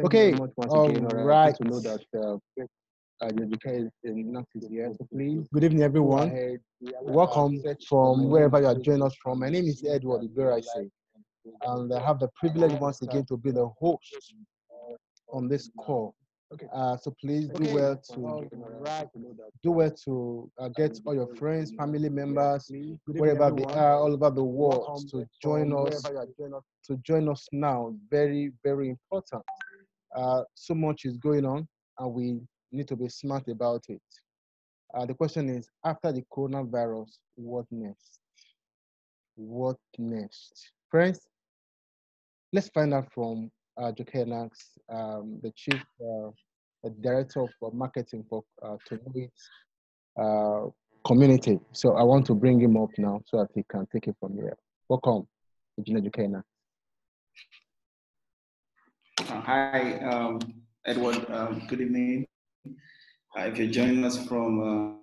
Okay, Thank you very much once all again. right. Good to know that Yojuka is not here, so please. Good evening, Go everyone. ahead. Welcome from wherever you are joining us from. My name is Edward Iberai, and I have the privilege once again to be the host on this call. So please do well to get all your friends, family members, wherever they are, all over the world, to join us. To join us now, very, very important. So much is going on, and we need to be smart about it. The question is, after the coronavirus, what next? What next? Friends, let's find out from Jokenax, the chief director of marketing for TONOIT community. So I want to bring him up now so that he can take it from here. Welcome, Engineer Jokenax. Hi, Edward. Good evening. If you're joining us from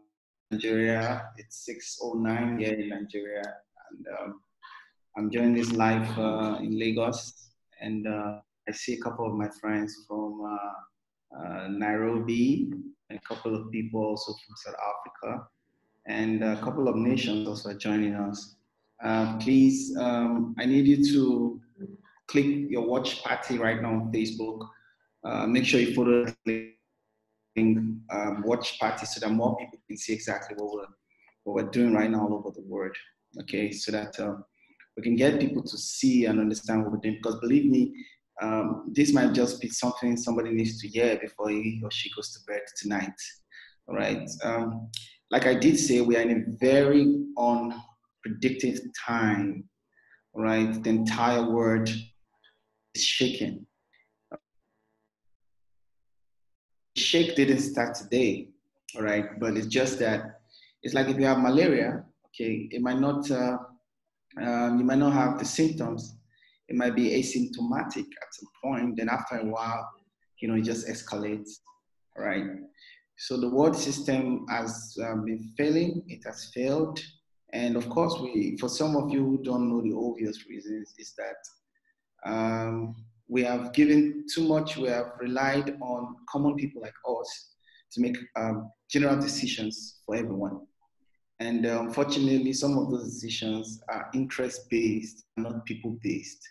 Nigeria, it's 6:09 here in Nigeria, and I'm joining this live in Lagos. And I see a couple of my friends from Nairobi, and a couple of people also from South Africa, and a couple of nations also joining us. Please, I need you to click your watch party right now on Facebook. Make sure you follow the link, watch party, so that more people can see exactly what we're doing right now all over the world. Okay, so that we can get people to see and understand what we're doing. Because believe me, this might just be something somebody needs to hear before he or she goes to bed tonight. All right. Like I did say, we are in a very unpredictable time. Right, the entire world is shaking. The shake didn't start today, all right, but it's just that it's like if you have malaria, okay, it might not, you might not have the symptoms. It might be asymptomatic at some point. Then after a while, it just escalates, all right? So the world system has been failing. It has failed. And of course, for some of you who don't know the obvious reasons, is that we have given too much, we have relied on common people like us to make general decisions for everyone. And unfortunately, some of those decisions are interest-based, not people-based.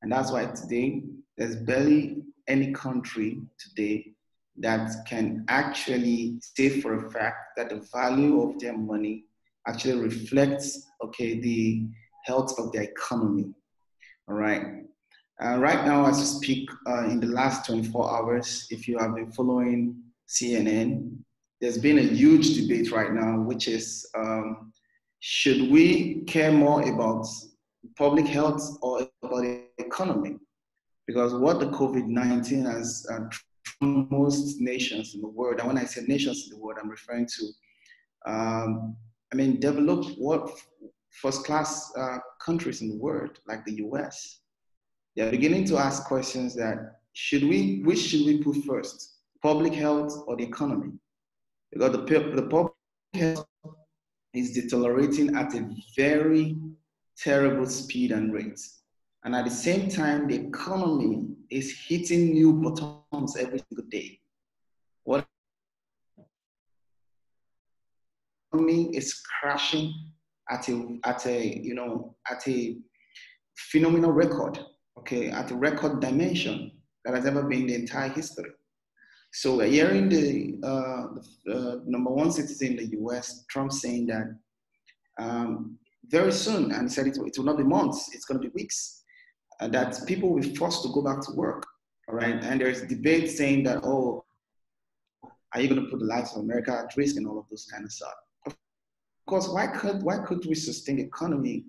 And that's why today, there's barely any country today that can actually say for a fact that the value of their money actually reflects, okay, the health of their economy, all right? Right now, as we speak, in the last 24 hours, if you have been following CNN, there's been a huge debate right now, which is, should we care more about public health or about the economy? Because what the COVID-19 has thrown most nations in the world, and when I say nations in the world, I'm referring to, developed first-class countries in the world, like the US. They're beginning to ask questions that which should we put first, public health or the economy? Because the public health is deteriorating at a very terrible speed and rate. And at the same time, the economy is hitting new bottoms every single day. What economy is crashing at a phenomenal record. Okay, at a record dimension that has ever been in the entire history. So we're hearing the number one citizen in the US, Trump, saying that very soon, and he said it will not be months, it's going to be weeks, that people will be forced to go back to work, all right? And there's debate saying that, oh, are you going to put the lives of America at risk and all of those kind of stuff? Of course, why could we sustain the economy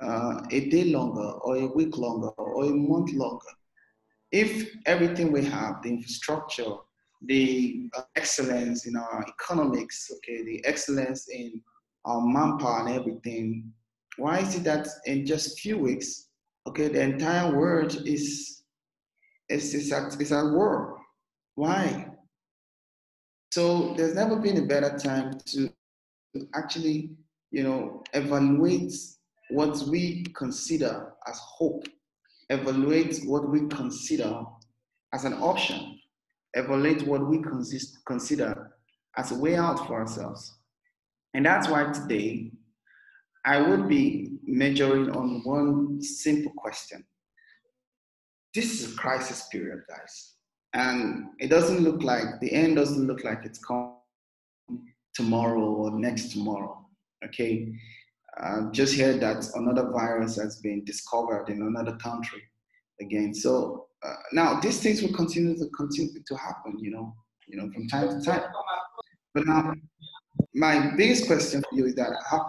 a day longer or a week longer or a month longer if everything we have, the infrastructure, the excellence in our economics, okay, the excellence in our manpower and everything, why is it that in just a few weeks, okay, the entire world is at war? Why? So there's never been a better time to actually, evaluate what we consider as hope, evaluate what we consider as an option, evaluate what we consider as a way out for ourselves. And that's why today I would be measuring on one simple question. This is a crisis period, guys. And it doesn't look like, the end doesn't look like it's coming tomorrow or next tomorrow, okay? Just heard that another virus has been discovered in another country again. So now these things will continue to happen, from time to time. But now, my biggest question for you is that how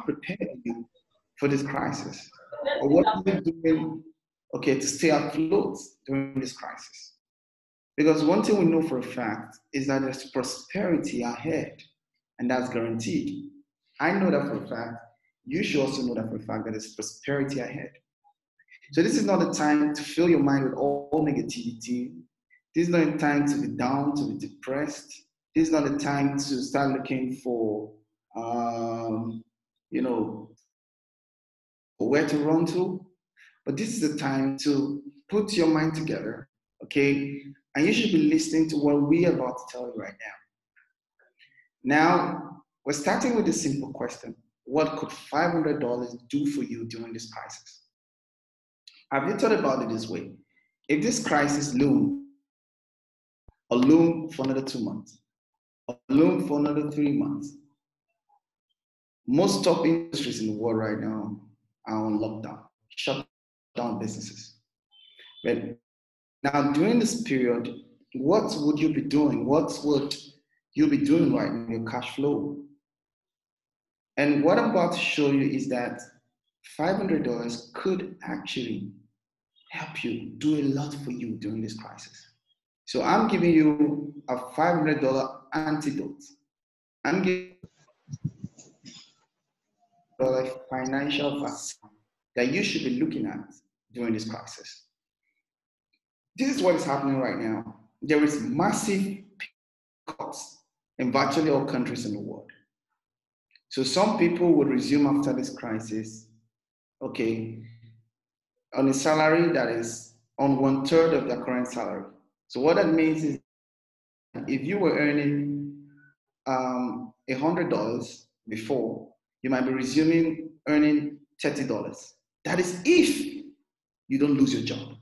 prepared are you for this crisis? Or what are you doing, okay, to stay afloat during this crisis? Because one thing we know for a fact is that there's prosperity ahead, and that's guaranteed. I know that for a fact. You should also know that for a fact that there's prosperity ahead. So this is not the time to fill your mind with all negativity. This is not the time to be down, to be depressed. This is not the time to start looking for, where to run to. But this is the time to put your mind together, okay? And you should be listening to what we are about to tell you right now. Now, we're starting with a simple question. What could $500 do for you during this crisis? Have you thought about it this way? If this crisis loomed, or loom for another 2 months, or loom for another 3 months, most top industries in the world right now are on lockdown, shut down businesses. But now during this period, what would you be doing? What would you be doing right now in your cash flow? And what I'm about to show you is that $500 could actually help you do a lot for you during this crisis. So I'm giving you a $500 antidote. I'm giving you a financial vaccine that you should be looking at during this crisis. This is what is happening right now. There is massive cuts in virtually all countries in the world. So some people will resume after this crisis, okay, on a salary that is on 1/3 of their current salary. So what that means is if you were earning $100 before, you might be resuming earning $30. That is if you don't lose your job.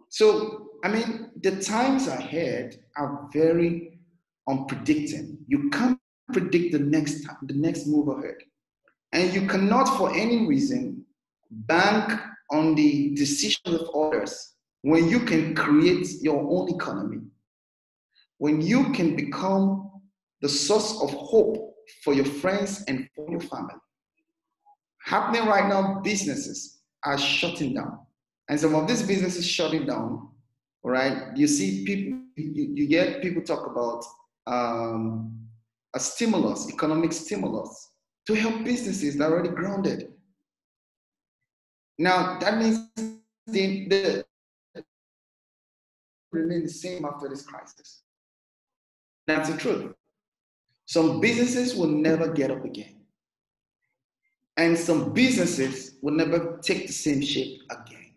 So, the times ahead are very unpredictable. You can't predict the next move ahead. And you cannot, for any reason, bank on the decision of others when you can create your own economy, when you can become the source of hope for your friends and for your family. Happening right now, businesses are shutting down. And some of these businesses shutting down, all right, you see people, you get people talk about a stimulus, economic stimulus, to help businesses that are already grounded. Now, that means the remain the same after this crisis. That's the truth. Some businesses will never get up again. And some businesses will never take the same shape again.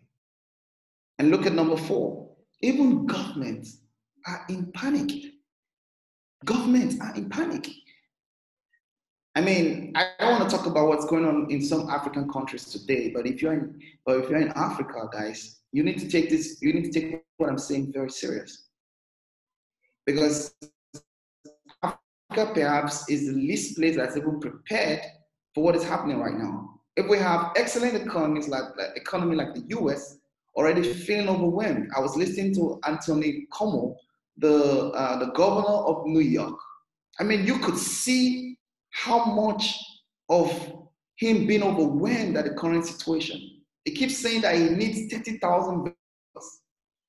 And look at number 4. Even governments are in panic. Governments are in panic. I don't want to talk about what's going on in some African countries today, but if you're in Africa, guys, you need to take what I'm saying very serious. Because Africa perhaps is the least place that's even prepared for what is happening right now. If we have excellent economies like the US already feeling overwhelmed. I was listening to Anthony Cuomo, the governor of New York. You could see how much of him being overwhelmed at the current situation. He keeps saying that he needs 30,000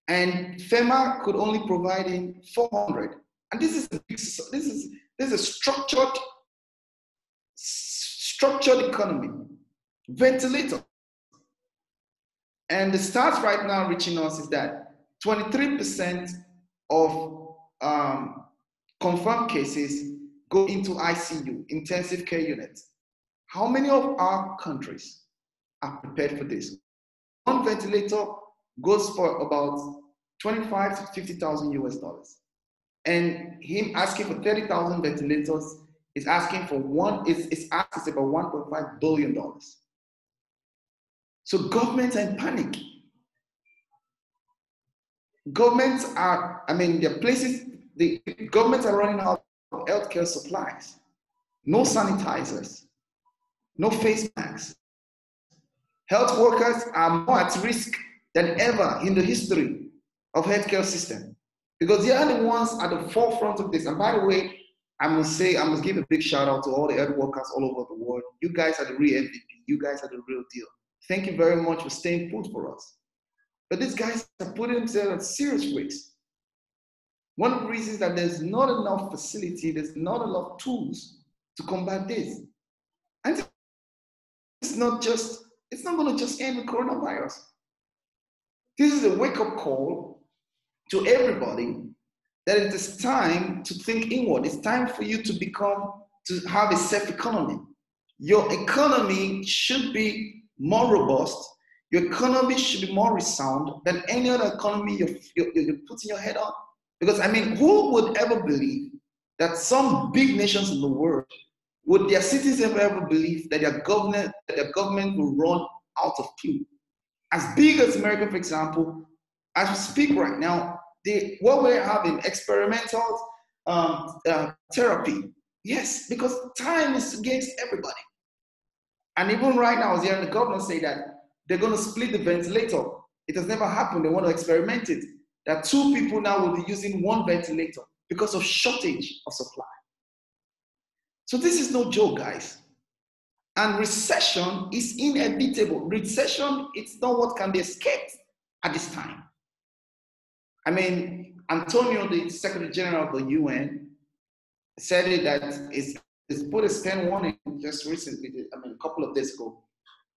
and FEMA could only provide him 400. And this is a structured economy, ventilator. And the stats right now reaching us is that 23% of confirmed cases go into ICU, intensive care units. How many of our countries are prepared for this? One ventilator goes for about 25 to 50,000 US dollars. And him asking for 30,000 ventilators is asking for it's about $1.5 billion. So governments are in panic. Governments are, the governments are running out of healthcare supplies. No sanitizers, no face masks. Health workers are more at risk than ever in the history of healthcare system because they are the ones at the forefront of this. And by the way, I must give a big shout out to all the health workers all over the world. You guys are the real MVP. You guys are the real deal. Thank you very much for staying put for us. But these guys are putting themselves at serious risk. One of the reasons that there's not enough facility, there's not enough tools to combat this. And it's not going to just end with coronavirus. This is a wake-up call to everybody that it is time to think inward. It's time for you to have a self-economy. Your economy should be more robust. Your economy should be more resound than any other economy you're putting your head on. Because, who would ever believe that some big nations in the world, would their citizens ever believe that their government will run out of clue? As big as America, for example, as we speak right now, what we're having, experimental therapy. Yes, because time is against everybody. And even right now, I was hearing the governor say that they're going to split the ventilator. It has never happened. They want to experiment it. That 2 people now will be using 1 ventilator because of shortage of supply. So this is no joke, guys. And recession is inevitable. Recession, it's not what can be escaped at this time. Antonio, the Secretary General of the UN, said it that it's put a stern warning just recently, a couple of days ago,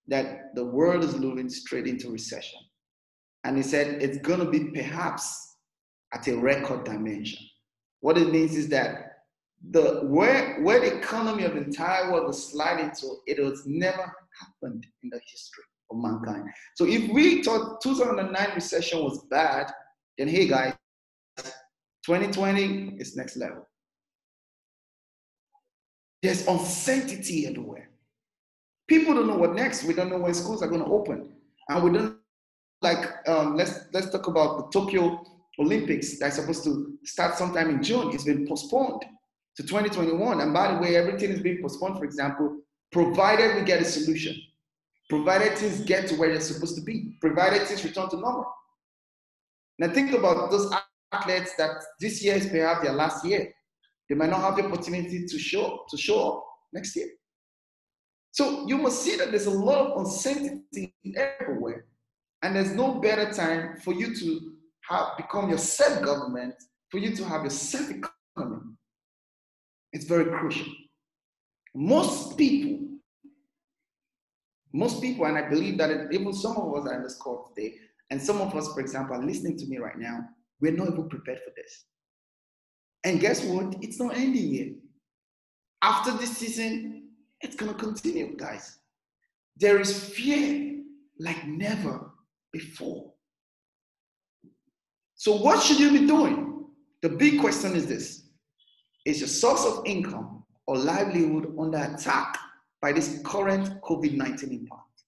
that the world is moving straight into recession. And he said it's going to be perhaps at a record dimension. What it means is that where the economy of the entire world was sliding to, it has never happened in the history of mankind. So if we thought 2009 recession was bad, then hey guys, 2020 is next level. There's uncertainty everywhere. People don't know what next. We don't know when schools are going to open. And we don't let's talk about the Tokyo Olympics that's supposed to start sometime in June. It's been postponed to 2021. And by the way, everything is being postponed, for example, provided we get a solution, provided things get to where they're supposed to be, provided things return to normal. Now think about those athletes that this year is perhaps their last year. They might not have the opportunity to show up next year. So you must see that there's a lot of uncertainty everywhere. And there's no better time for you to become your self-government, for you to have your self-economy. It's very crucial. Most people, and I believe that even some of us are in this call today, and some of us, for example, are listening to me right now, we're not even prepared for this. And guess what? It's not ending yet. After this season, it's going to continue, guys. There is fear like never before. So what should you be doing? The big question is this. Is your source of income or livelihood under attack by this current COVID-19 impact?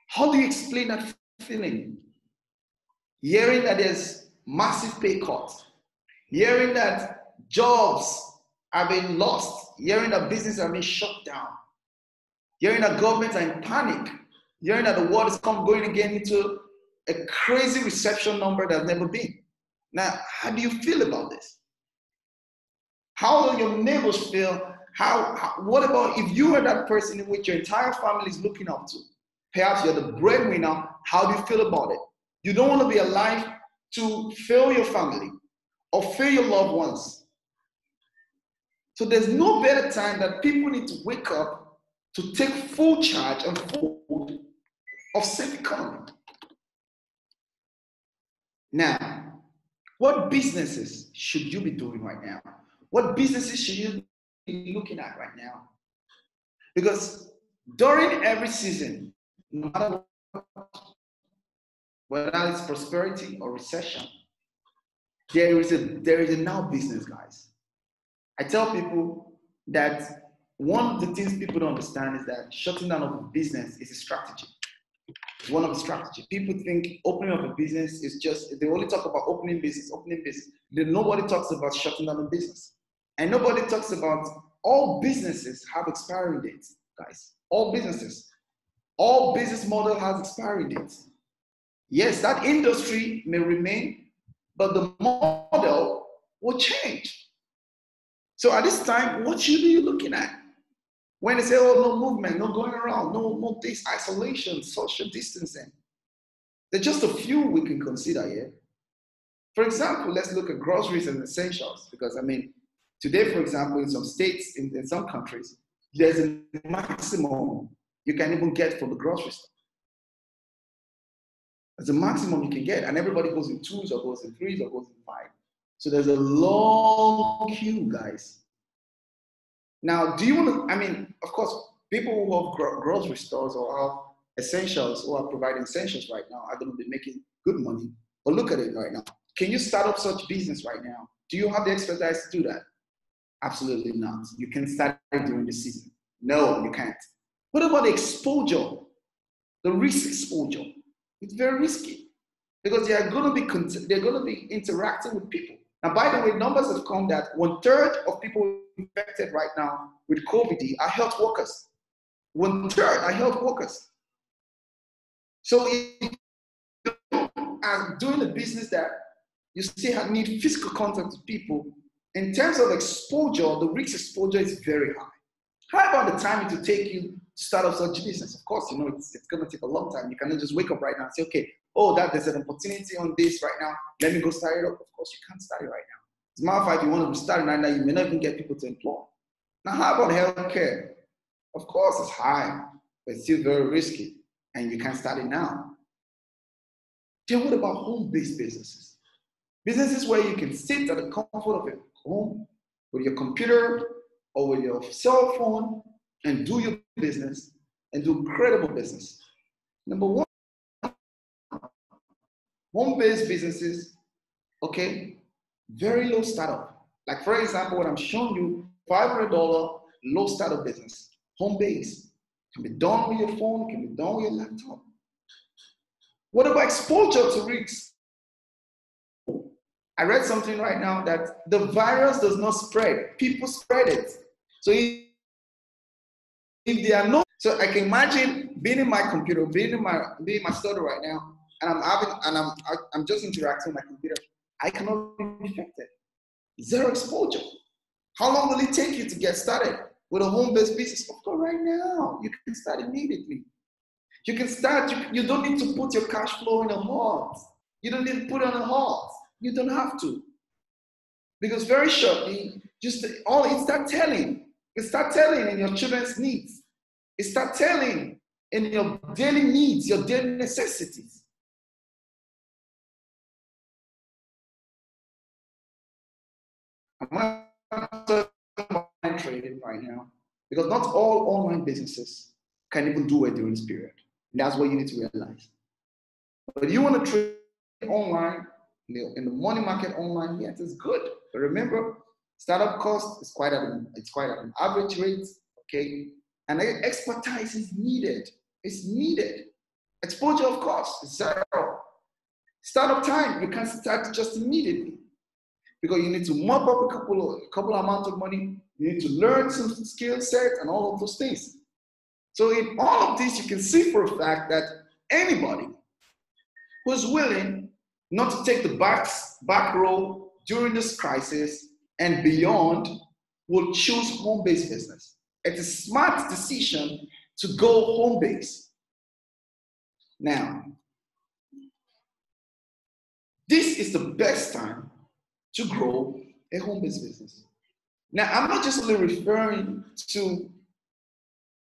How do you explain that feeling? Hearing that there's massive pay cuts, hearing that jobs are being lost, hearing that businesses are being shut down, hearing that governments are in panic, hearing that the world is going again into a crazy recession number that's never been. Now, how do you feel about this? How do your neighbors feel? What about if you are that person in which your entire family is looking up to? Perhaps you're the breadwinner. How do you feel about it? You don't want to be alive to fail your family or fail your loved ones. So there's no better time that people need to wake up to take full charge and full hold of self-economy. Now, what businesses should you be doing right now? What businesses should you be looking at right now? Because during every season, no matter whether it's prosperity or recession, there is a now business, guys. I tell people that one of the things people don't understand is that shutting down of a business is a strategy. It's one of the strategies. People think opening up a business is just, they only talk about opening business. Then nobody talks about shutting down a business. And nobody talks about all businesses have expiring dates, guys. All businesses. All business model has expiring dates. Yes, that industry may remain, but the model will change. So at this time, what should you be looking at? When they say, oh, no movement, no going around, no this, isolation, social distancing. There's just a few we can consider here. For example, let's look at groceries and essentials, because I mean, today, for example, in some states, in some countries, there's a maximum you can even get from the grocery store. There's a maximum you can get, and everybody goes in 2s or goes in 3s or goes in 5. So there's a long queue, guys. Now, do you want to, I mean, of course, people who have grocery stores or have essentials, who are providing essentials right now, are going to be making good money. But look at it right now. Can you start up such business right now? Do you have the expertise to do that? Absolutely not. You can start it during the season. No, you can't. What about the exposure? The risk exposure. It's very risky because they're going to be interacting with people. Now, by the way, numbers have come that 1/3 of people infected right now with COVID are health workers. 1/3 are health workers. So if you are doing a business that you still need physical contact with people, in terms of exposure, the risk exposure is very high. How about the time it will take you to start up such a business? Of course, you know, it's going to take a long time. You cannot just wake up right now and say, okay, oh, there's an opportunity on this right now. Let me go start it up. Of course, you can't start it right now. As a matter of fact, if you want to start it right now, you may not even get people to employ. Now, how about healthcare? Of course, it's high, but it's still very risky, and you can't start it now. Then what about home-based businesses? Businesses where you can sit at the comfort of your home with your computer or with your cell phone and do your business and do incredible business. Number one, home-based businesses, okay, very low startup. Like for example, what I'm showing you, $500 low startup business, home-based. Can be done with your phone, can be done with your laptop. What about exposure to risks? I read something right now that the virus does not spread, people spread it. So if there are no, so I can imagine being in my computer, being in my studio right now, and I'm just interacting with my computer. I cannot be infected. Zero exposure. How long will it take you to get started with a home-based business? Of course, right now you can start immediately. You can start. You don't need to put your cash flow in a halt. You don't need to put it on a halt. You don't have to, because very shortly, it start telling. It start telling in your children's needs. It start telling in your daily needs, your daily necessities. I'm not talking about online trading right now, because not all online businesses can even do it during this period. And that's what you need to realize. But you want to trade online, in the money market online, yes, it's good. But remember, startup cost is quite at an average rate, okay? And expertise is needed. It's needed. Exposure, of course, is zero. Startup time, you can start just immediately, because you need to mop up a couple amount of money. You need to learn some skill set and all of those things. So in all of this, you can see for a fact that anybody who's willing not to take the back row during this crisis and beyond will choose home-based business. It's a smart decision to go home-based. Now, this is the best time to grow a home-based business. Now, I'm not just only referring to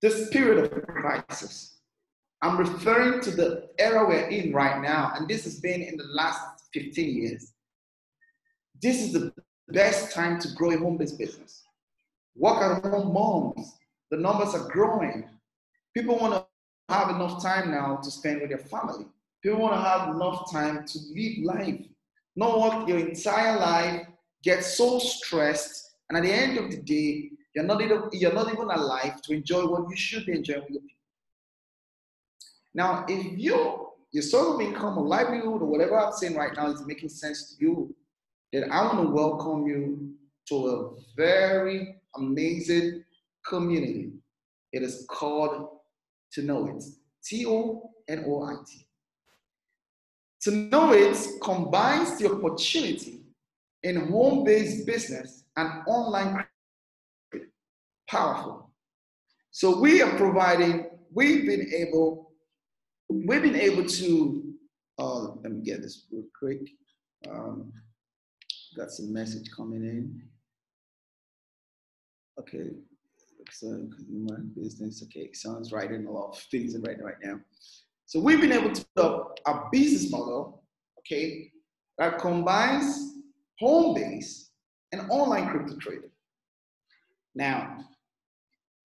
this period of crisis. I'm referring to the era we're in right now, and this has been in the last 15 years. This is the best time to grow a home-based business. Work-at-home moms, the numbers are growing. People want to have enough time now to spend with their family. People want to have enough time to live life. Not what your entire life gets so stressed, and at the end of the day, you're not even alive to enjoy what you should be enjoying with people. Now, if your source of income or livelihood or whatever I'm saying right now is making sense to you, then I want to welcome you to a very amazing community. It is called TONOIT. TONOIT. TONOIT combines the opportunity in home-based business and online trade. Powerful. So we are providing, we've been able to, let me get this real quick. Got some message coming in. Okay, so consumer business. Okay, sounds writing a lot of things right now. So we've been able to put up a business model, okay, that combines home-based and online crypto trading. Now,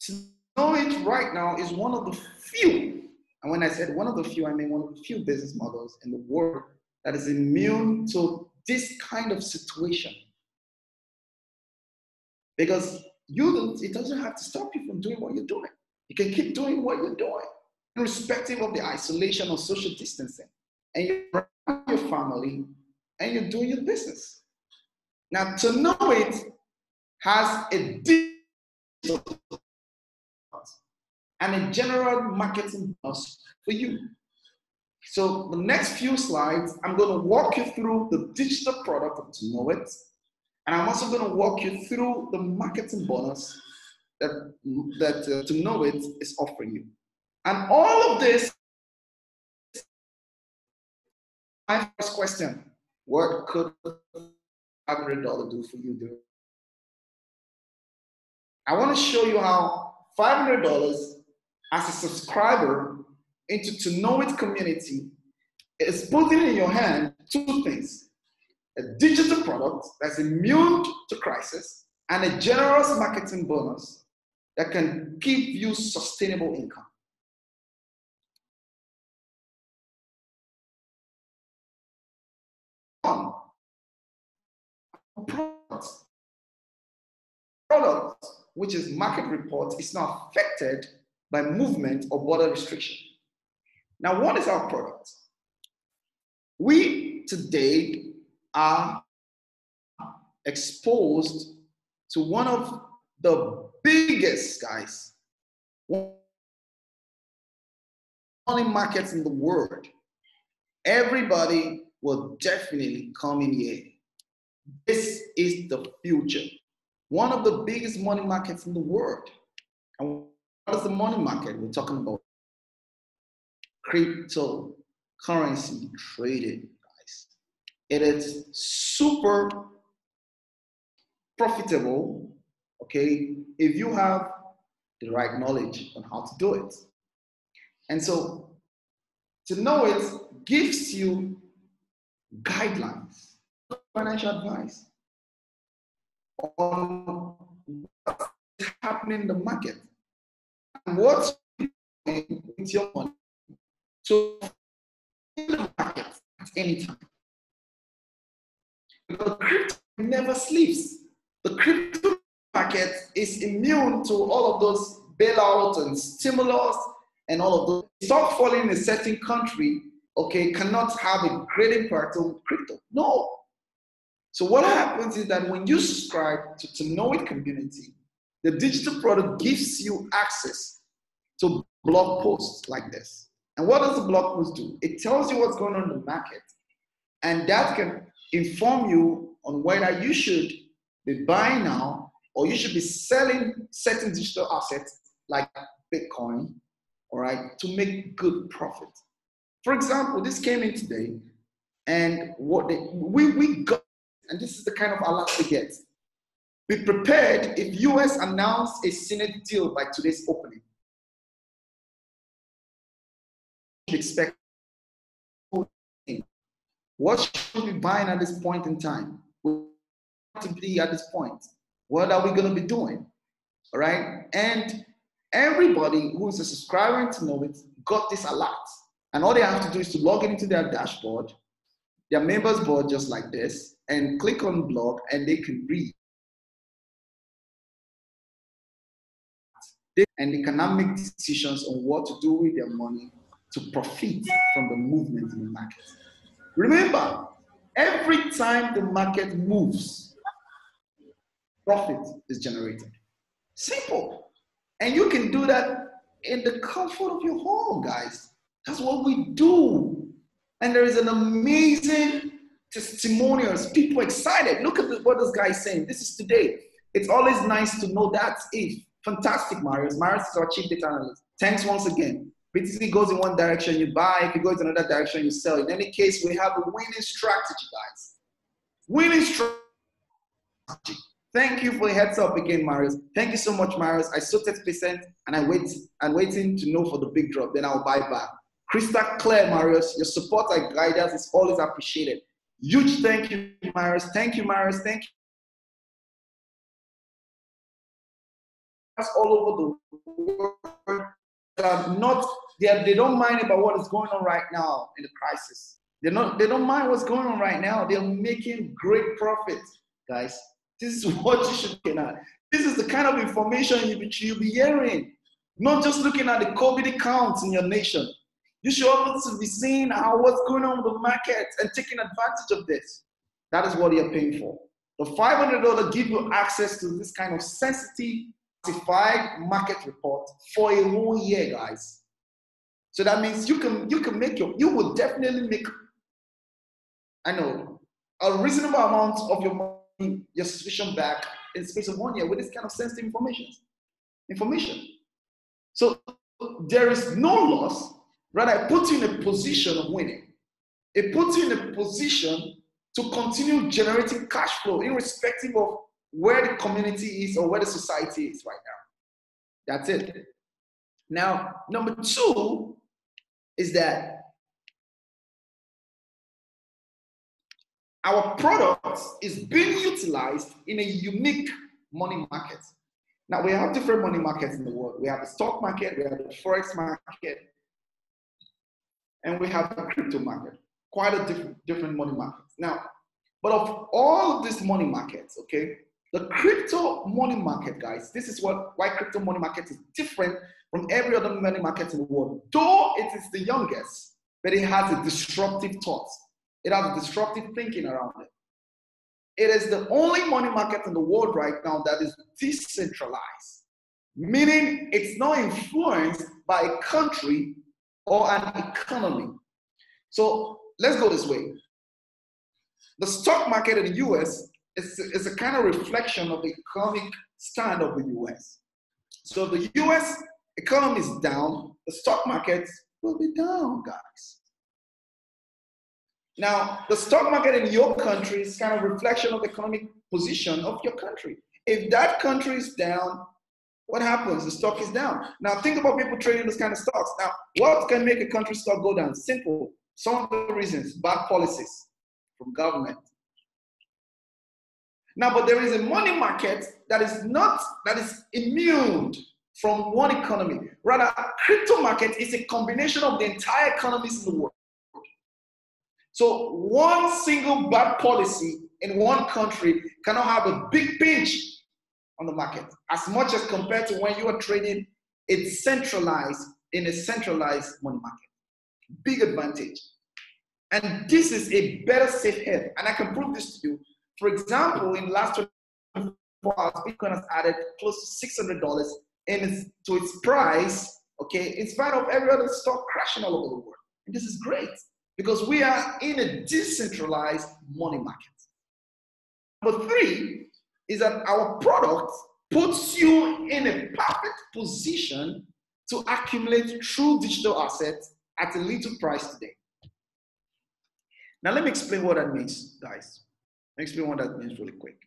TONOIT right now is one of the few, and when I said one of the few, I mean one of the few business models in the world that is immune to this kind of situation. Because it doesn't have to stop you from doing what you're doing. You can keep doing what you're doing, irrespective of the isolation or social distancing. And you're around your family and you're doing your business. Now, TONOIT has a digital and a general marketing bonus for you. So the next few slides, I'm going to walk you through the digital product of TONOIT, and I'm also going to walk you through the marketing bonus that TONOIT is offering you. And all of this, my first question, what could $500 do for you? I want to show you how $500 as a subscriber into TONOIT community is putting in your hand two things: a digital product that's immune to crisis and a generous marketing bonus that can give you sustainable income. Product, which is market report, is not affected by movement or border restriction. Now, what is our product? We today are exposed to one of the biggest money markets in the world. Everybody will definitely come in here. This is the future. One of the biggest money markets in the world. And what is the money market? We're talking about cryptocurrency trading, guys. It is super profitable, okay, if you have the right knowledge on how to do it. And so TONOIT gives you guidelines, financial advice on what's happening in the market and what's doing with your money. So in the market at any time. Because crypto never sleeps. The crypto market is immune to all of those bailouts and stimulus and all of those. Stock falling in a certain country, okay, cannot have a great impact on crypto. No. So what happens is that when you subscribe to TONOIT community, the digital product gives you access to blog posts like this. And what does the blog post do? It tells you what's going on in the market, and that can inform you on whether you should be buying now or you should be selling certain digital assets like Bitcoin, all right, to make good profit. For example, this came in today, and what we got, and this is the kind of alert we get. Be prepared if US announce a Senate deal by today's opening. Expect what should we be buying at this point in time? To be at this point, what are we going to be doing? All right, and everybody who is a subscriber to TONOIT got this alert. And all they have to do is to log into their dashboard, their members board just like this, and click on blog, and they can read. And they can now make decisions on what to do with their money to profit from the movement in the market. Remember, every time the market moves, profit is generated. Simple. And you can do that in the comfort of your home, guys. That's what we do. And there is an amazing testimonials, people excited. Look at what this guy is saying. This is today. It's always nice to know that if. Fantastic, Marius. Marius is our chief data analyst. Thanks once again. BTC goes in one direction, you buy. If it goes in another direction, you sell. In any case, we have a winning strategy, guys. Winning strategy. Thank you for a heads up again, Marius. Thank you so much, Marius. I sold 30% and I'm waiting to know for the big drop. Then I'll buy back. Crystal clear, Marius. Your support and guidance is always appreciated. Huge thank you, Marius. Thank you, Marius. Thank you. All over the world, they don't mind about what is going on right now in the crisis. They don't mind what's going on right now. They're making great profit, guys. This is what you should get at. This is the kind of information you'll be hearing. Not just looking at the COVID counts in your nation. You should also be seeing what's going on with the market and taking advantage of this. That is what you're paying for. The $500 give you access to this kind of sensitive, classified market report for a whole year, guys. So that means you will definitely make, a reasonable amount of your money, your subscription back in the space of 1 year with this kind of sensitive information. So there is no loss, rather it puts you in a position of winning. It puts you in a position to continue generating cash flow irrespective of where the community is or where the society is right now. That's it. Now, number two is that our product is being utilized in a unique money market. Now, we have different money markets in the world. We have the stock market, we have the forex market, and we have the crypto market. Quite a different money markets. Now, but of all of these money markets, okay, the crypto money market, guys, this is why crypto money market is different from every other money market in the world. Though it is the youngest, but it has a disruptive thought. It has a disruptive thinking around it. It is the only money market in the world right now that is decentralized, meaning it's not influenced by a country or an economy. So let's go this way. The stock market in the US is a kind of reflection of the economic stand of the US. So if the US economy is down, the stock market will be down, guys. Now, the stock market in your country is kind of a reflection of the economic position of your country. If that country is down, what happens? The stock is down. Now, think about people trading those kind of stocks. Now, what can make a country stock go down? Simple. Some of the reasons, bad policies from government. Now, but there is a money market that is immune from one economy. Rather, crypto market is a combination of the entire economies in the world. So one single bad policy in one country cannot have a big pinch on the market, as much as compared to when you are trading it's centralized in a centralized money market. Big advantage. And this is a better safe haven. And I can prove this to you. For example, in the last 24 hours, Bitcoin has added close to $600 to its price, okay, in spite of every other stock crashing all over the world. And this is great because we are in a decentralized money market. Number three is that our product puts you in a perfect position to accumulate true digital assets at a little price today. Now, let me explain what that means, guys. Let me explain what that means really quick.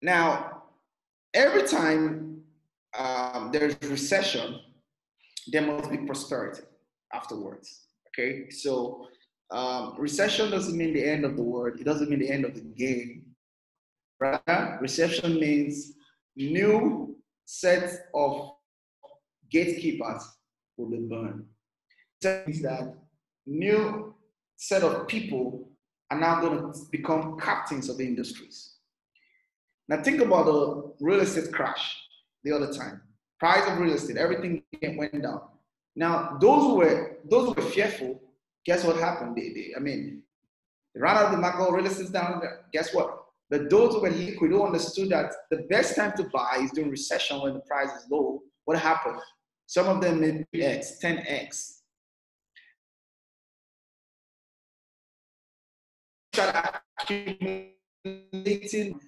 Now, every time there's recession, there must be prosperity afterwards, okay? So recession doesn't mean the end of the world. It doesn't mean the end of the game. Right? Recession means new set of gatekeepers will be burned. It means that new set of people are now going to become captains of industries. Now think about the real estate crash the other time. Price of real estate, everything went down. Now those who were fearful, guess what happened? They ran out of the market, real estate's down. Guess what? But those who were liquid, who understood that the best time to buy is during recession when the price is low, what happened? Some of them made X, 10X. Started accumulating,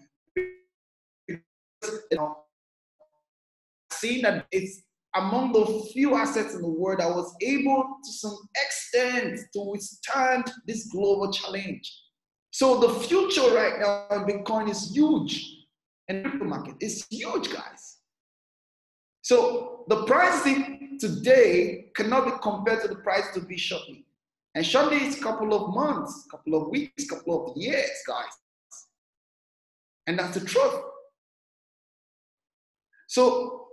seeing that it's among the few assets in the world that was able to some extent to withstand this global challenge. So the future right now in Bitcoin is huge, and the crypto market is huge, guys. So the price today cannot be compared to the price to be shortly. And shortly is a couple of months, couple of weeks, couple of years, guys. And that's the truth. So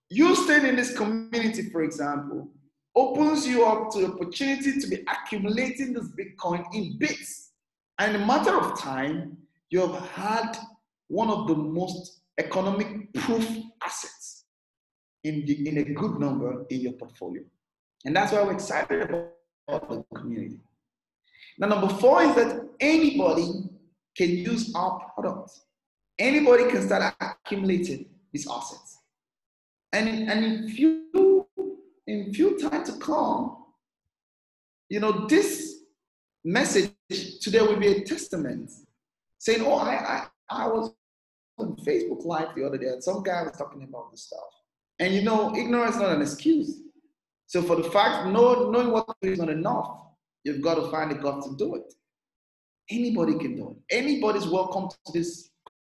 you staying in this community, for example, opens you up to the opportunity to be accumulating this Bitcoin in bits. And in a matter of time, you have had one of the most economic proof assets in a good number in your portfolio. And that's why we're excited about the community. Now, number 4 is that anybody can use our product. Anybody can start accumulating these assets. And in few time to come, this message today will be a testament saying, oh, I was on Facebook Live the other day and some guy was talking about this stuff. And ignorance is not an excuse. So for the fact, knowing what is not enough, you've got to find the guts to do it. Anybody can do it. Anybody's welcome to this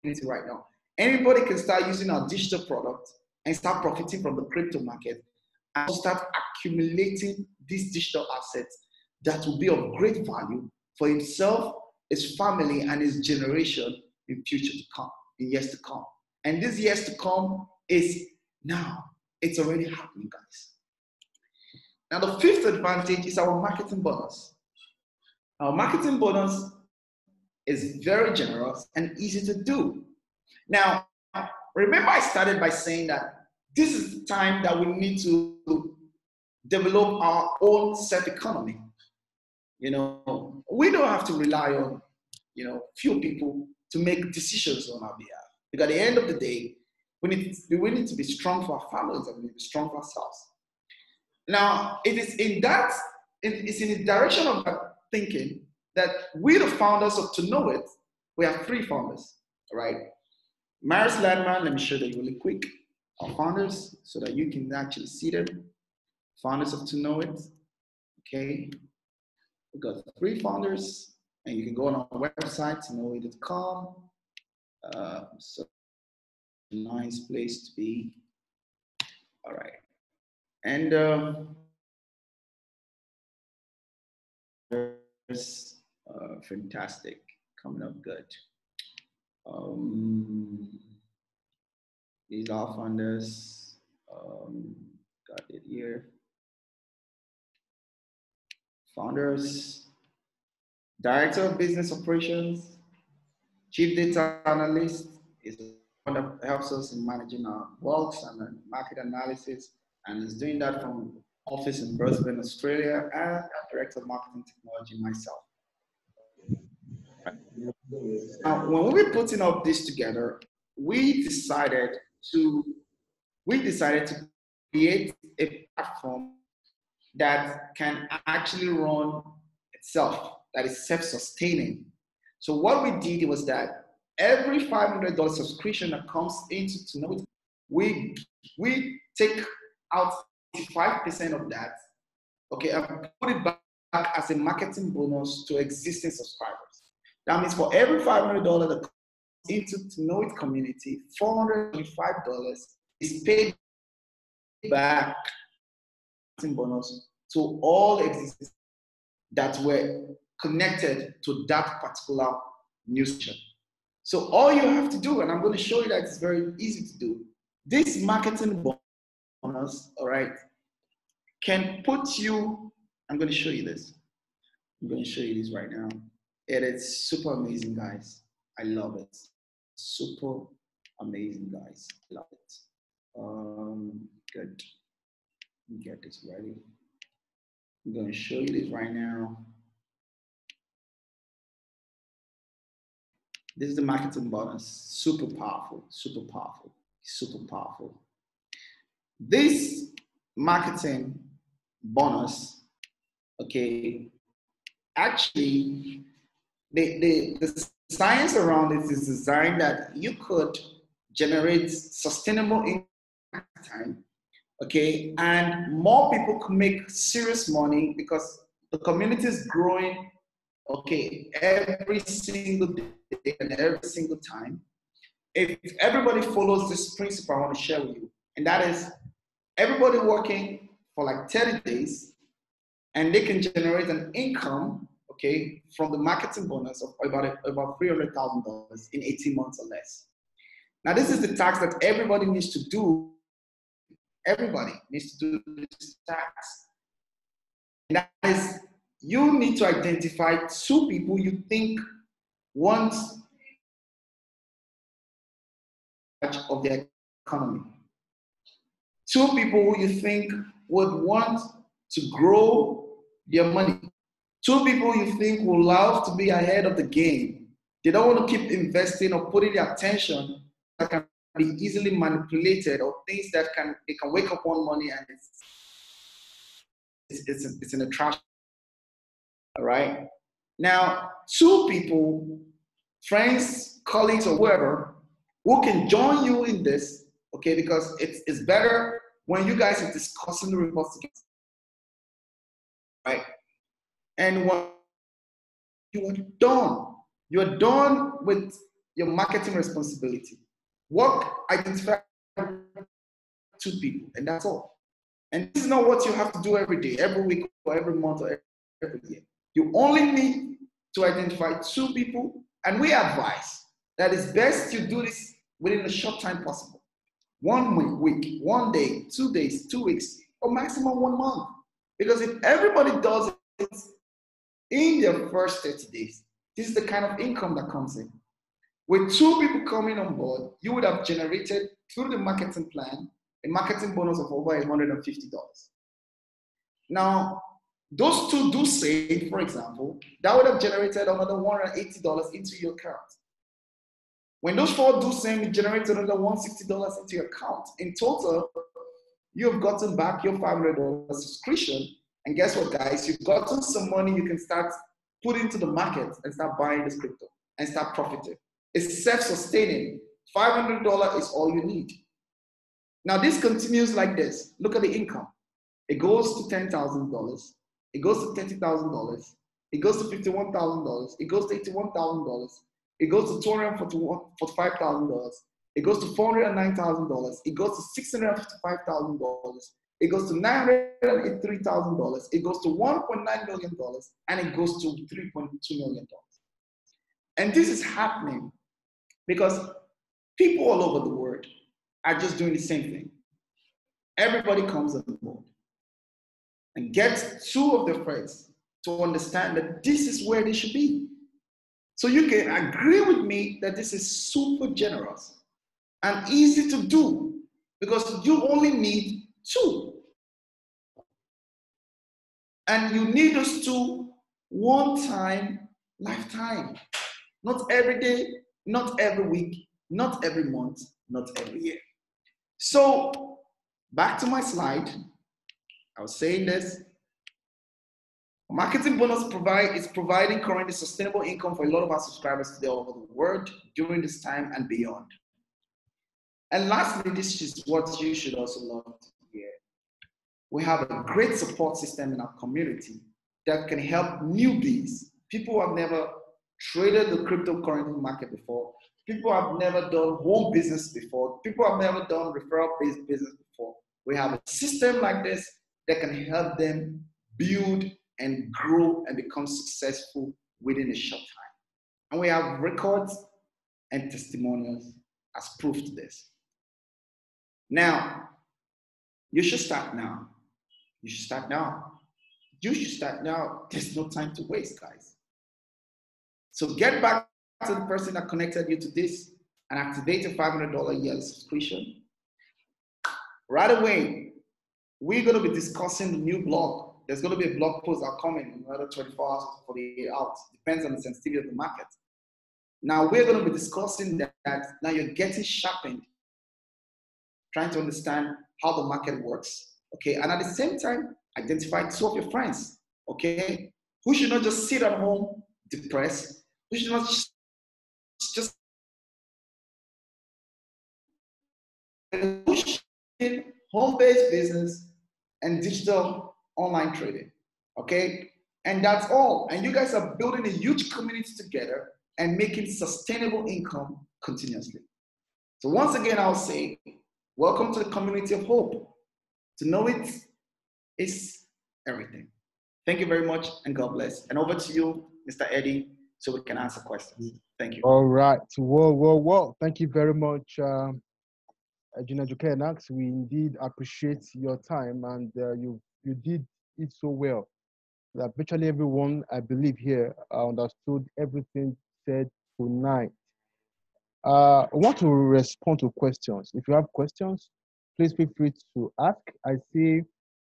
community right now. Anybody can start using our digital product and start profiting from the crypto market and start accumulating these digital assets that will be of great value for himself, his family, and his generation in future to come, in years to come. And this years to come is now. It's already happening, guys. Now, the 5th advantage is our marketing bonus. Our marketing bonus is very generous and easy to do. Now, remember I started by saying that this is the time that we need to develop our own self-economy. We don't have to rely on, few people to make decisions on our behalf. Because at the end of the day, we need to be strong for our families and we need to be strong for ourselves. Now, it's in the direction of that thinking that we, the founders of TONOIT, we have 3 founders, right? Maris Landman, let me show you really quick. Our founders, so that you can actually see them. Founders of TONOIT, okay? We've got 3 founders, and you can go on our website, tonoit.com. So, nice place to be. All right. And fantastic, coming up good. These are funders. Got it here. Founders, Director of Business Operations, Chief Data Analyst is the one that helps us in managing our blogs and market analysis, and is doing that from office in Brisbane, Australia, and Director of Marketing Technology myself. Now, when we were putting up this together, we decided to create a platform that can actually run itself, that is self-sustaining. So what we did was that every $500 subscription that comes into TONOIT, we take out 5% of that, okay, and put it back as a marketing bonus to existing subscribers. That means for every $500 that comes into TONOIT community, $425 is paid back bonus to all existing that were connected to that particular news channel. So all you have to do, and I'm going to show you that it's very easy to do, This marketing bonus, all right, can put you, I'm going to show you this. I'm going to show you this right now. It is super amazing, guys. I love it. Super amazing, guys. I love it. Good. Let me get this ready. I'm going to show you this right now. This is the marketing bonus. Super powerful, super powerful, super powerful. This marketing bonus, okay, actually, the science around it is designed that you could generate sustainable income time, okay, and more people could make serious money because the community is growing, okay, every single day and every single time. If everybody follows this principle I want to share with you, and that is everybody working for like 30 days and they can generate an income, okay, from the marketing bonus of about $300,000 in 18 months or less. Now, this is the tax that everybody needs to do. Everybody needs to do this tax. And that is, you need to identify 2 people you think want of the economy. 2 people who you think would want to grow their money. 2 people you think will love to be ahead of the game. They don't want to keep investing or putting their attention that can be easily manipulated or things that they can wake up one morning and it's in the trash. All right. Now, 2 people, friends, colleagues, or whoever, who can join you in this, okay, because it's better when you guys are discussing the reports together, right? And when you're done with your marketing responsibility. Work, identify 2 people, and that's all. And this is not what you have to do every day, every week, or every month, or every year. You only need to identify 2 people, and we advise that it's best you do this within a short time possible. 1 week, 1 day, 2 days, 2 weeks, or maximum 1 month. Because if everybody does it in their first 30 days, this is the kind of income that comes in. With 2 people coming on board, you would have generated through the marketing plan a marketing bonus of over $150. Now, those 2 do save, for example, that would have generated another $180 into your account. When those 4 do same, it generates another $160 into your account. In total, you have gotten back your $500 subscription. And guess what, guys? You've gotten some money you can start putting into the market and start buying this crypto and start profiting. It's self-sustaining. $500 is all you need. Now, this continues like this. Look at the income. It goes to $10,000. It goes to $30,000. It goes to $51,000. It goes to $81,000. It goes to $245,000. It goes to $409,000. It goes to $655,000. It goes to $983,000. It goes to $1.9 million, and it goes to $3.2 million. And this is happening because people all over the world are just doing the same thing. Everybody comes on board and gets 2 of their friends to understand that this is where they should be. So you can agree with me that this is super generous and easy to do because you only need 2. And you need those 2 one time, lifetime. Not every day, not every week, not every month, not every year. So back to my slide. I was saying this. Marketing bonus is providing currently sustainable income for a lot of our subscribers today all over the world during this time and beyond. And lastly, this is what you should also love to hear. We have a great support system in our community that can help newbies, people who have never traded the cryptocurrency market before, people who have never done home business before, people who have never done referral-based business before. We have a system like this that can help them build and grow and become successful within a short time. And we have records and testimonials as proof to this. Now, you should start now. You should start now. You should start now. There's no time to waste, guys. So get back to the person that connected you to this and activate a $500 yearly subscription. Right away, we're going to be discussing the new blog. There's going to be a blog post that coming in another 24 hours to 48 hours. Depends on the sensitivity of the market. Now we're going to be discussing that now you're getting sharpened, trying to understand how the market works. Okay, and at the same time, identify two of your friends. Okay, who should not just sit at home depressed. Who should not just home-based business and digital online trading. Okay, and that's all. And you guys are building a huge community together and making sustainable income continuously. So once again, I'll say, welcome to the community of hope. To know it is everything. Thank you very much, and God bless. And over to you, Mr. Eddie, so we can answer questions. Thank you. All right. Whoa. Thank you very much, Gina Jukenax. We indeed appreciate your time, and you did it so well that virtually everyone, I believe here, understood everything said tonight. I want to respond to questions. If you have questions, please feel free to ask. I see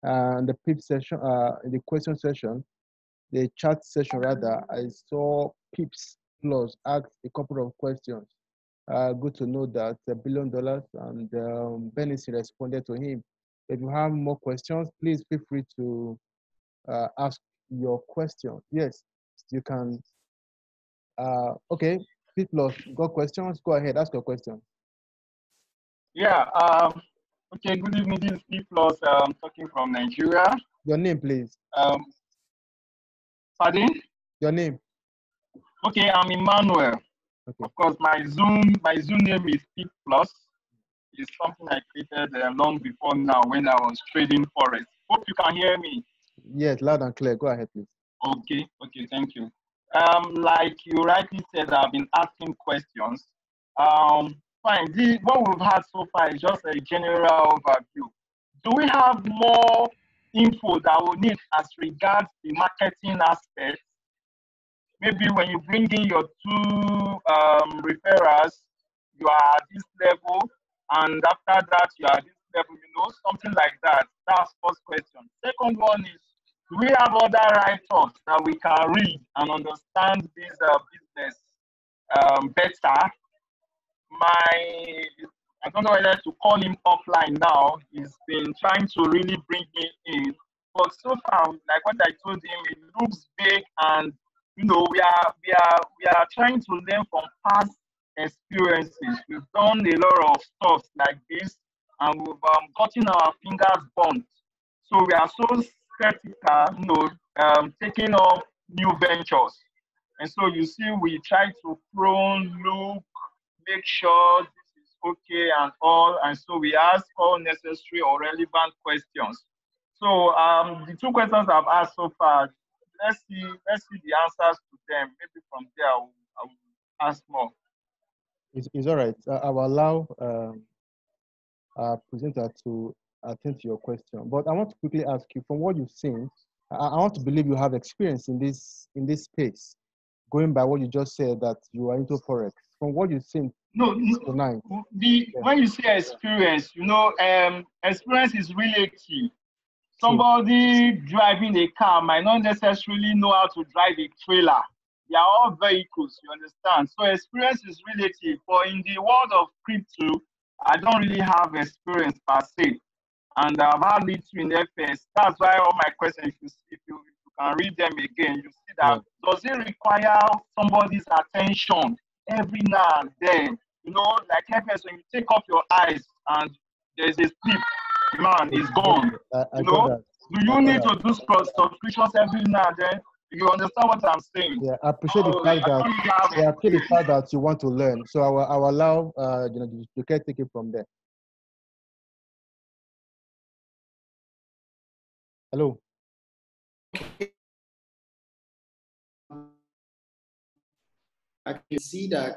in the PIP session, in the question session, the chat session rather, I saw Pips Plus asked a couple of questions. Good to know that $1 billion, and Benisi responded to him. If you have more questions, please feel free to ask your question. Yes, you can. Okay, P Plus, got questions? Go ahead, ask your question. Yeah. Okay. Good evening. This is P Plus. Talking from Nigeria. Your name, please. Pardon? Your name. Okay, I'm Emmanuel. Okay. Of course, my Zoom name is P Plus. It's something I created long before now when I was trading forex. Hope you can hear me. Yes, loud and clear. Go ahead, please. Okay, thank you. Like you rightly said, I've been asking questions. Fine. What we've had so far is just a general overview. Do we have more info that we need as regards the marketing aspect? Maybe when you bring in your two referrals, you are at this level, and after that, you are at this level, something like that. That's first question. Second one is, do we have other write-ups that we can read and understand this business better? I don't know whether to call him offline now. He's been trying to really bring me in. But so far, like what I told him, it looks big, and we are trying to learn from past experiences. We've done a lot of stuff like this, and we've gotten our fingers burnt. So we are so skeptical, taking up new ventures. And so you see, we try to prone, look, make sure this is okay and all. And so we ask all necessary or relevant questions. So the two questions I've asked so far, let's see the answers to them. Maybe from there I will ask more. It's all right. I will allow our presenter to attend to your question. But I want to quickly ask you, from what you've seen, I want to believe you have experience in this space. Going by what you just said, that you are into forex. From what you've seen tonight. When you say experience, experience is relative. Somebody driving a car might not necessarily know how to drive a trailer. They are all vehicles, you understand? So experience is relative. But in the world of crypto, I don't really have experience per se. And I've had little in FS. That's why all my questions, if you can read them again, you see that does it require somebody's attention every now and then? Like FS, when you take off your eyes and there's a slip, man, is gone. Do you need to do subscriptions every now and then? You understand what I'm saying? Yeah, I appreciate the fact that you want to learn. So I will allow you can take it from there. Hello. I can see that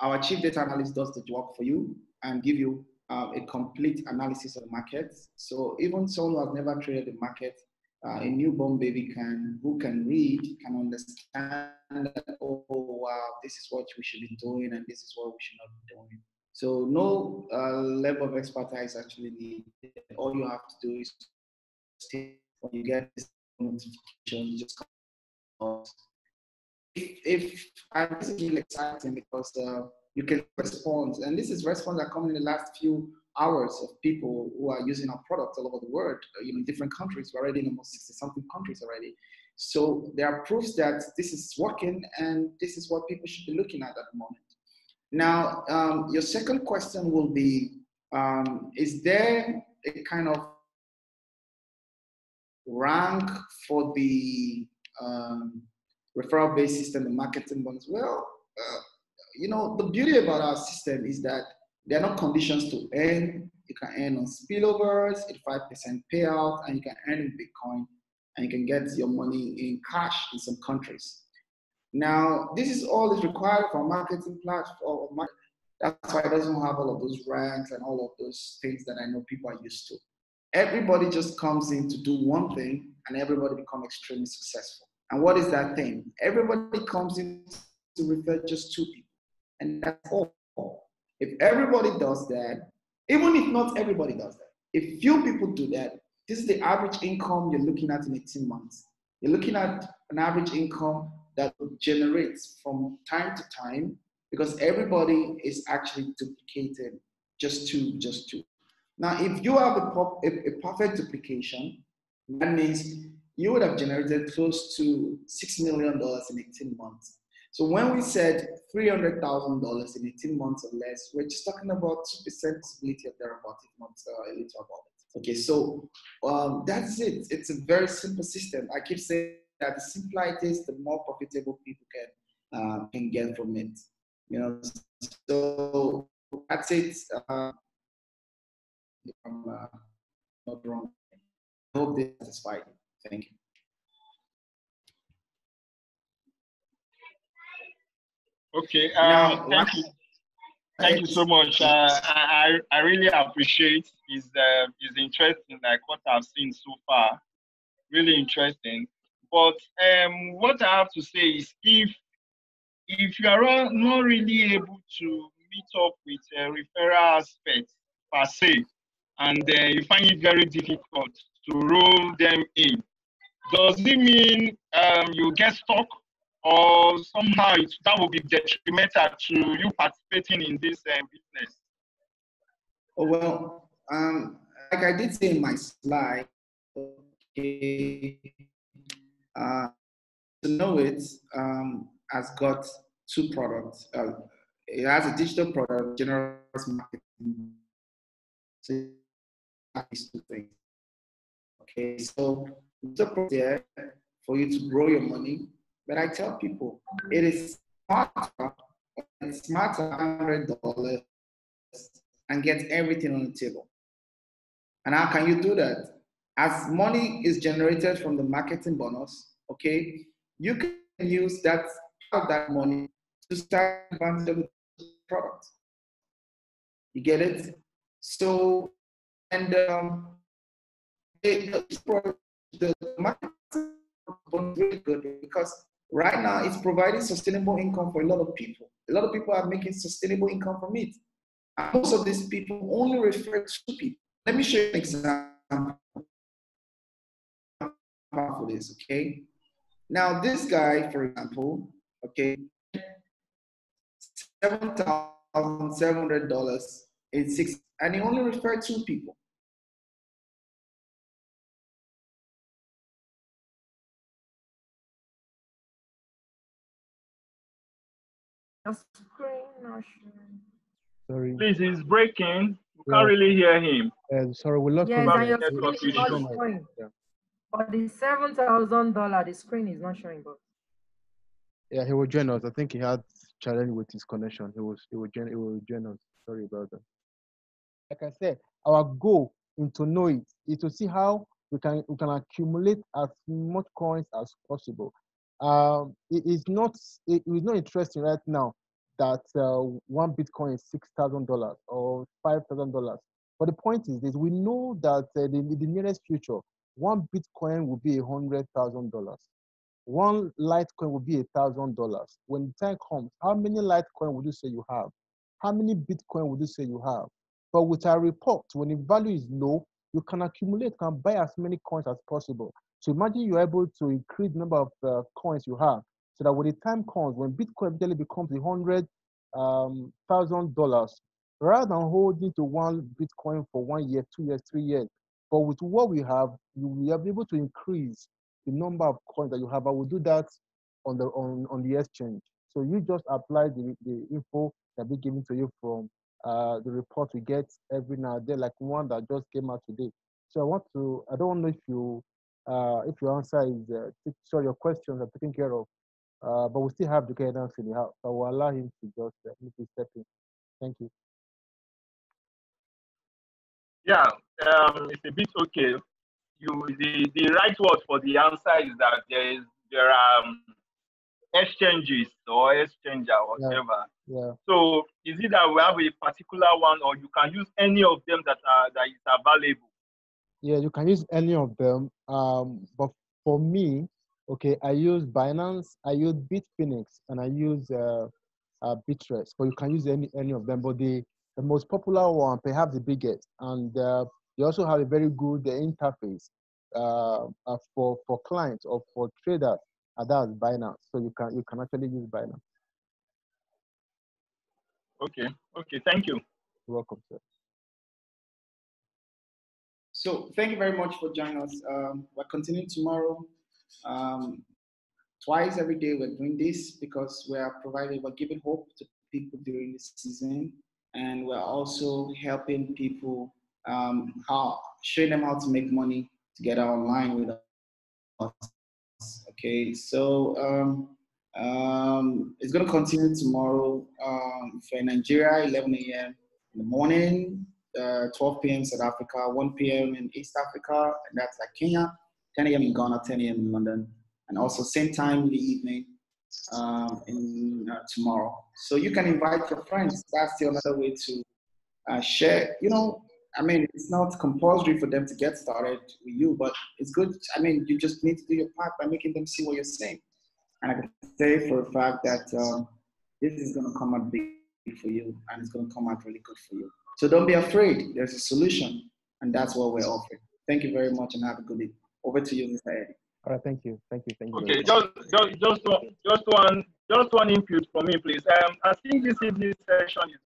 our chief data analyst does the work for you. and give you a complete analysis of the market. So even someone who has never traded the market, a newborn baby who can read, can understand that, oh wow, this is what we should be doing and this is what we should not be doing. So no level of expertise actually needed. All you have to do is stay when you get this notification, you just come out. If and this is really exciting because you can respond, and this is response that come in the last few hours of people who are using our product all over the world, in different countries. We're already in almost 60-something countries already. So there are proofs that this is working, and this is what people should be looking at the moment. Now, your second question will be, is there a kind of rank for the referral-based system and marketing bonus? Well, the beauty about our system is that there are no conditions to earn. You can earn on spillovers, at 5% payout, and you can earn in Bitcoin, and you can get your money in cash in some countries. Now, this is all is required for a marketing platform. That's why it doesn't have all of those ranks and all of those things that I know people are used to. Everybody just comes in to do one thing, and everybody becomes extremely successful. And what is that thing? Everybody comes in to refer just 2 people, and that's all. If everybody does that, even if not everybody does that, if few people do that, this is the average income you're looking at in 18 months. You're looking at an average income that generates from time to time, because everybody is actually duplicated just two. Now, if you have a perfect duplication, that means you would have generated close to $6 million in 18 months. So when we said $300,000 in 18 months or less, we're just talking about 2% possibility of thereabout, if not a little above it. Okay, so that's it. It's a very simple system. I keep saying that the simpler it is, the more profitable people can get from it. So that's it. If I'm not wrong. I hope this is satisfied. Thank you. Okay. Thank you. Thank you so much. I really appreciate his interesting, like what I've seen so far. Really interesting. But what I have to say is, if you are not really able to meet up with a referral aspect per se, and you find it very difficult to roll them in, does it mean you get stuck, or somehow that will be detrimental to you participating in this business? Oh, well, like I did say in my slide, okay, TONOIT has got 2 products. It has a digital product, general marketing. So these 2 things. Okay, so it's a product there for you to grow your money. But I tell people, it is smarter $100 and get everything on the table. And how can you do that? As money is generated from the marketing bonus, okay, you can use that part of that money to start advancing the product. You get it? So, and the marketing bonus is really good because right now it's providing sustainable income for a lot of people. A lot of people are making sustainable income from it. And most of these people only refer to people. Let me show you an example for this, okay? Now, this guy, for example, okay, $7,700 in 6, and he only referred 2 people. Sorry. Please, he's breaking. We can't really hear him. Sorry, we lost Yes, and your screen is not issue. showing. Yeah. For the $7,000, the screen is not showing. But yeah, he will join us. I think he had challenge with his connection. He will join us. Sorry about that. Like I said, our goal is to know it is to see how we can accumulate as much coins as possible. It is not interesting right now that one Bitcoin is $6,000 or $5,000. But the point is this: we know that in the nearest future, one Bitcoin will be $100,000. One Litecoin will be $1,000. When the time comes, how many Litecoin would you say you have? How many Bitcoin would you say you have? But with our report, when the value is low, you can accumulate, can buy as many coins as possible. So imagine you're able to increase the number of coins you have, so that when the time comes, when Bitcoin really becomes $100,000, rather than holding to one Bitcoin for 1 year, 2 years, 3 years, but with what we have, you will be able to increase the number of coins that you have. I will do that on the exchange. So you just apply the info that be given to you from the report we get every now and then, like one that just came out today. So I don't know if your answer is, so your questions are taken care of, but we still have the guidance in the house. So I will allow him to just step in. Thank you. Yeah, it's a bit okay. The right word for the answer is that there are exchanges or exchange or whatever. Yeah. So is it that we have a particular one, or you can use any of them that is available? Yeah, you can use any of them. But for me, okay, I use Binance, I use Bitfinex, and I use Bittrex. But you can use any of them. But the most popular one, perhaps the biggest, and they also have a very good interface for clients or for traders, and that's Binance. So you can actually use Binance. Okay. Thank you. You're welcome, sir. So thank you very much for joining us. We're continuing tomorrow. Twice every day we're doing this because we're giving hope to people during this season, and we're also helping people showing them how to make money together online with us. Okay, so it's going to continue tomorrow for Nigeria, 11 a.m. in the morning, 12 p.m. South Africa, 1 p.m. in East Africa, and that's like Kenya, 10 a.m. in Ghana, 10 a.m. in London, and also same time in the evening tomorrow. So you can invite your friends. That's the another way to share. I mean, it's not compulsory for them to get started with you, but it's good. I mean, you just need to do your part by making them see what you're saying. And I can say for a fact that this is going to come out big for you, and it's going to come out really good for you. So don't be afraid. There's a solution, and that's what we're offering. Thank you very much, and have a good day. Over to you, Mr. Eddie. All right, thank you. Okay, just one input for me, please. I think this evening session is